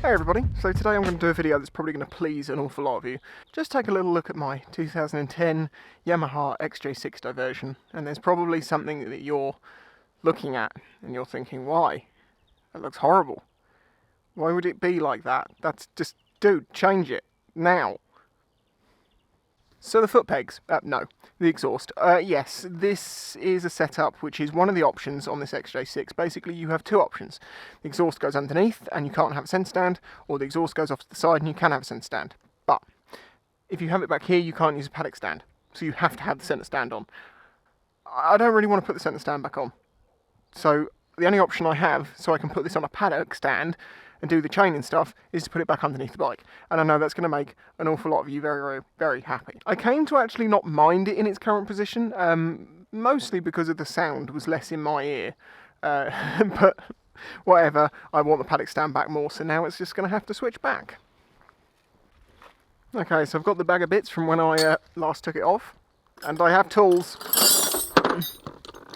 Hey everybody, so today I'm going to do a video that's probably going to please an awful lot of you. Just take a little look at my 2010 Yamaha XJ6 Diversion, and there's probably something that you're looking at and you're thinking, why? That looks horrible. Why would it be like that? That's just, dude, change it, now. So the foot pegs, no, the exhaust. Yes, this is a setup which is one of the options on this XJ6. Basically you have two options. The exhaust goes underneath and you can't have a centre stand, or the exhaust goes off to the side and you can have a centre stand. But if you have it back here you can't use a paddock stand, so you have to have the centre stand on. I don't really want to put the centre stand back on. So the only option I have, so I can put this on a paddock stand and do the chain and stuff, is to put it back underneath the bike. And I know that's going to make an awful lot of you very, very, very happy. I came to actually not mind it in its current position, mostly because of the sound was less in my ear. But whatever, I want the paddock stand back more, so now it's just going to have to switch back. Okay, so I've got the bag of bits from when I last took it off, and I have tools,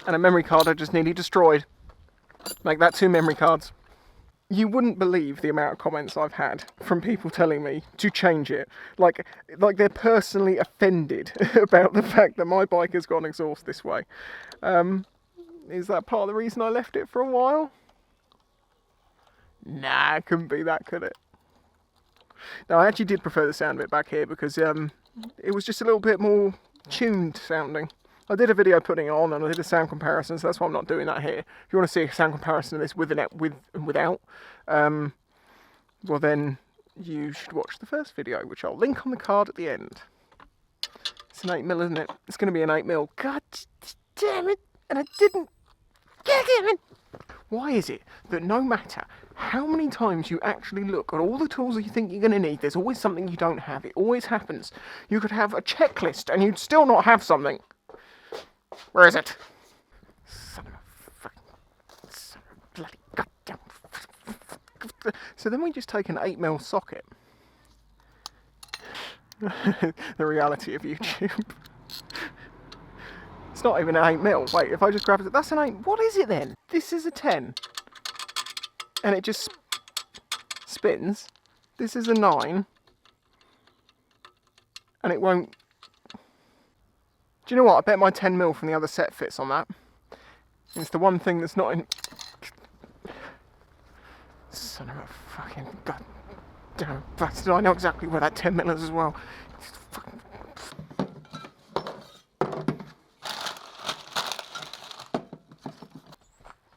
and a memory card I just nearly destroyed. Make that 2 memory cards. You wouldn't believe the amount of comments I've had from people telling me to change it. Like they're personally offended about the fact that my bike has got an exhaust this way. Is that part of the reason I left it for a while? Nah, it couldn't be that, could it? No, I actually did prefer the sound of it back here because it was just a little bit more tuned sounding. I did a video putting it on and I did a sound comparison, so that's why I'm not doing that here. If you want to see a sound comparison of this with and without, well then you should watch the first video, which I'll link on the card at the end. It's an 8mm, isn't it? It's going to be an 8mm. God damn it! And I didn't. God damn it! Why is it that no matter how many times you actually look at all the tools that you think you're going to need, there's always something you don't have? It always happens. You could have a checklist and you'd still not have something. Where is it? Son of a bloody goddamn. So then we just take an 8mm socket. The reality of YouTube. It's not even an 8mm. Wait, if I just grab it, that's an 8. What is it then? This is a 10. And it just spins. This is a 9. And it won't. Do you know what? I bet my 10mm from the other set fits on that. It's the one thing that's not in. Son of a fucking goddamn bastard. I know exactly where that 10mm is as well.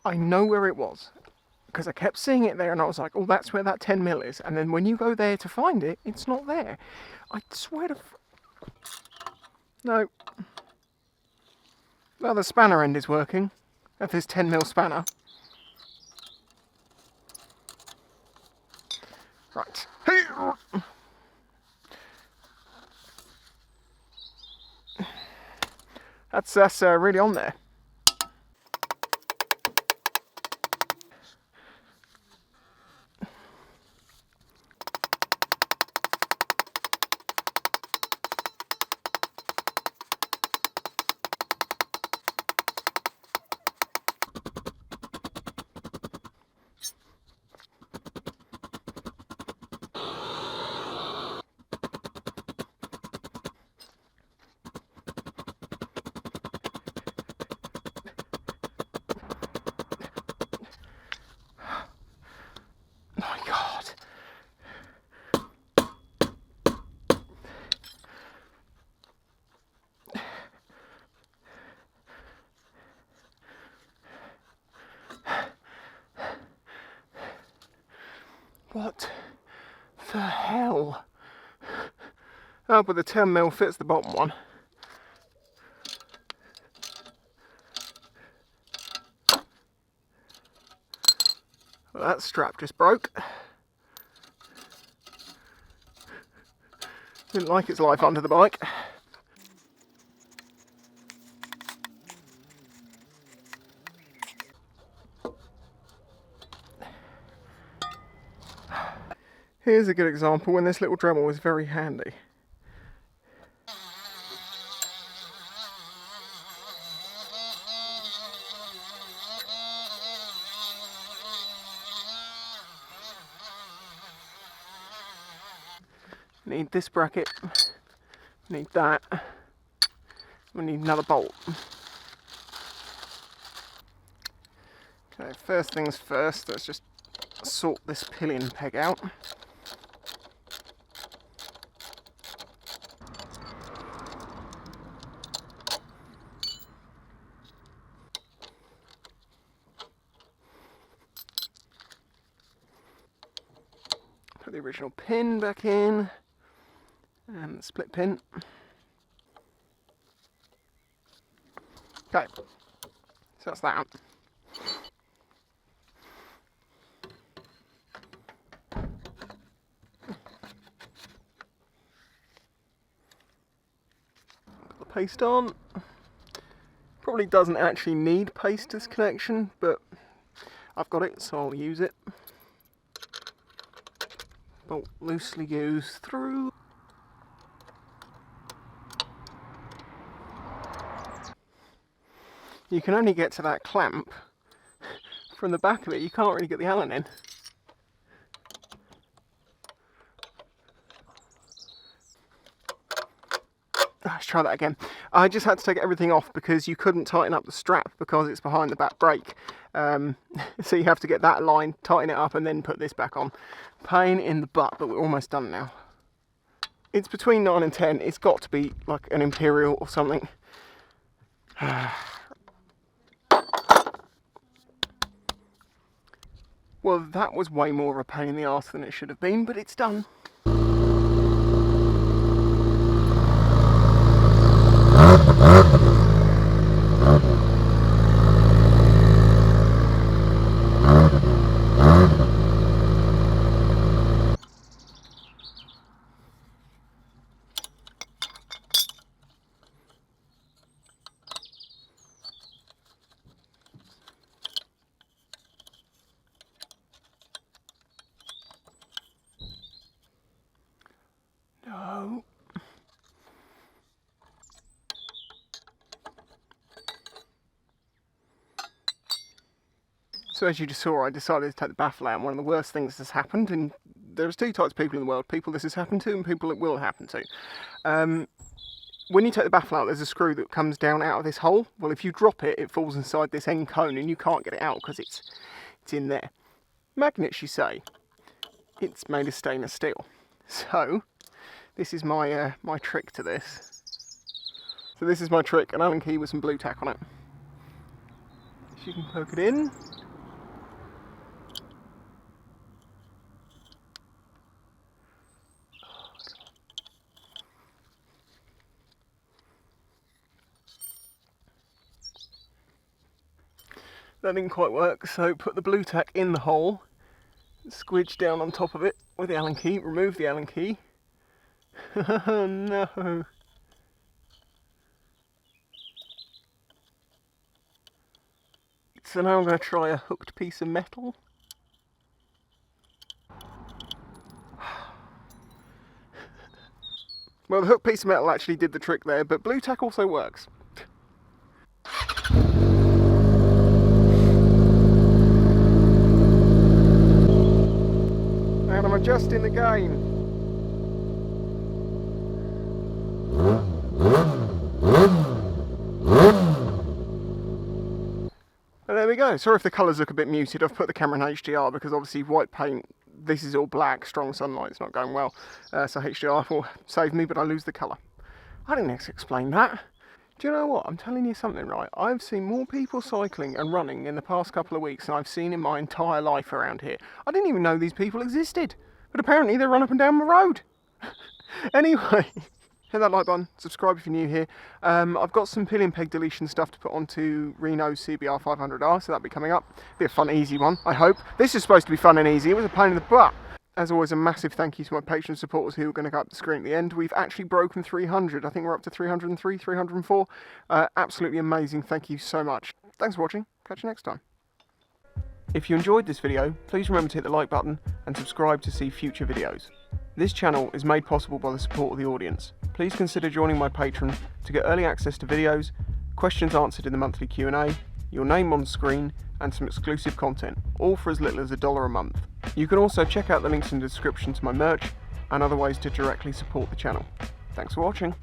I know where it was. Because I kept seeing it there and I was like, oh, that's where that 10mm is. And then when you go there to find it, it's not there. I swear to. No. Well, the spanner end is working. Of this 10mm spanner. Right. That's really on there. What the hell? Oh, but the 10mm fits the bottom one. Well, that strap just broke. Didn't like its life under the bike. Here's a good example when this little Dremel was very handy. Need this bracket, need that, we need another bolt. Okay, first things first, let's just sort this pillion peg out. Put the original pin back in, and the split pin. Okay, so that's that. Put the paste on. Probably doesn't actually need paste this connection, but I've got it, so I'll use it. Bolt loosely goes through. You can only get to that clamp from the back of it, you can't really get the Allen in. Let's try that again. I just had to take everything off because you couldn't tighten up the strap because it's behind the back brake. So you have to get that line, tighten it up and then put this back on. Pain in the butt, but we're almost done now. It's between 9 and 10, it's got to be like an Imperial or something. Well, that was way more of a pain in the arse than it should have been, but it's done. No. So as you just saw, I decided to take the baffle out, and one of the worst things that's happened, and there's two types of people in the world, people this has happened to and people it will happen to. When you take the baffle out, there's a screw that comes down out of this hole. Well, if you drop it, it falls inside this end cone and you can't get it out because it's in there. Magnets, you say? It's made of stainless steel. So this is my my trick to this. So this is my trick, an Allen key with some blue tack on it. So you can poke it in. That didn't quite work, so put the blue tack in the hole, squidge down on top of it with the Allen key, remove the Allen key. Oh no! So now I'm going to try a hooked piece of metal. Well, the hooked piece of metal actually did the trick there, but blue tack also works. And I'm adjusting the gain. And there we go. Sorry if the colours look a bit muted. I've put the camera in HDR because obviously white paint, this is all black, strong sunlight, it's not going well. So HDR will save me, but I lose the colour. I didn't explain that. Do you know what? I'm telling you something, right? I've seen more people cycling and running in the past couple of weeks than I've seen in my entire life around here. I didn't even know these people existed, but apparently they run up and down the road. Anyway, hit that like button, subscribe if you're new here. I've got some pillion peg deletion stuff to put onto Reno's CBR 500R, so that'll be coming up. Be a fun, easy one, I hope. This is supposed to be fun and easy. It was a pain in the butt. As always, a massive thank you to my Patreon supporters who are going to go up the screen at the end. We've actually broken 300. I think we're up to 303, 304. Absolutely amazing. Thank you so much. Thanks for watching. Catch you next time. If you enjoyed this video, please remember to hit the like button and subscribe to see future videos. This channel is made possible by the support of the audience. Please consider joining my Patreon to get early access to videos, questions answered in the monthly Q&A, your name on screen, and some exclusive content, all for as little as $1 a month. You can also check out the links in the description to my merch, and other ways to directly support the channel. Thanks for watching.